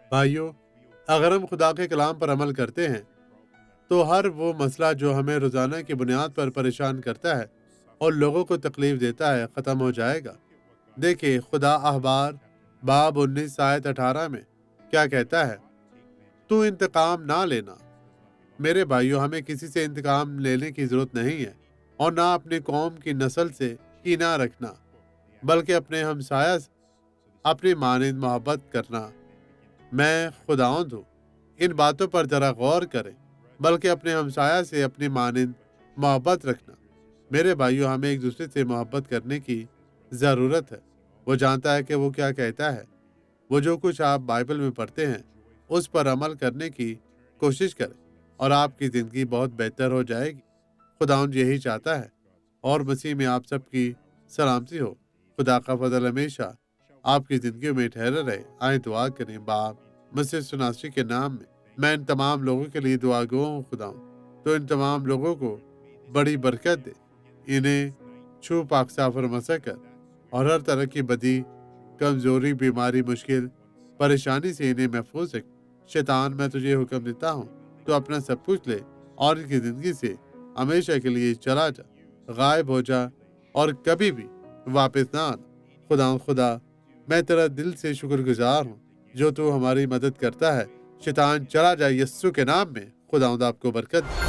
بھائیوں، اگر ہم خدا کے کلام پر عمل کرتے ہیں تو ہر وہ مسئلہ جو ہمیں روزانہ کی بنیاد پر پریشان کرتا ہے اور لوگوں کو تکلیف دیتا ہے ختم ہو جائے گا۔ دیکھیں خدا احبار باب 19 آیت 18 میں کیا کہتا ہے، تو انتقام نہ لینا۔ میرے بھائیوں، ہمیں کسی سے انتقام لینے کی ضرورت نہیں ہے اور نہ اپنی قوم کی نسل سے کینہ رکھنا، بلکہ اپنے ہمسایہ سے اپنی مانند محبت کرنا۔ میں خداوند ہوں، ان باتوں پر ذرا غور کریں، بلکہ اپنے ہمسایہ سے اپنی مانند محبت رکھنا۔ میرے بھائیوں، ہمیں ایک دوسرے سے محبت کرنے کی ضرورت ہے۔ وہ جانتا ہے کہ وہ کیا کہتا ہے۔ وہ جو کچھ آپ بائبل میں پڑھتے ہیں اس پر عمل کرنے کی کوشش کریں اور آپ کی زندگی بہت بہتر ہو جائے گی۔ خداوند یہی چاہتا ہے، اور مسیح میں آپ سب کی سلامتی ہو۔ خدا کا فضل ہمیشہ آپ کی زندگی میں ٹھہرا رہے۔ آئیں دعا کریں۔ باپ مسیح سناسی کے نام میں ان تمام لوگوں کے لیے دعا گو ہوں خداوند، تو ان تمام لوگوں کو بڑی برکت دے، انہیں چھو پاک صاف اور مسح کر، اور ہر طرح کی بدی، کمزوری، بیماری، مشکل، پریشانی سے انہیں محفوظ رکھ۔ شیطان، میں تجھے حکم دیتا ہوں تو اپنا سب کچھ لے اور ان کی زندگی سے ہمیشہ کے لیے چلا جا، غائب ہو جا اور کبھی بھی واپس نہ آنا۔ خدا، میں تیرا دل سے شکر گزار ہوں جو تو ہماری مدد کرتا ہے۔ شیطان چلا جائے یسوع کے نام میں۔ خداوند آپ کو برکت دے۔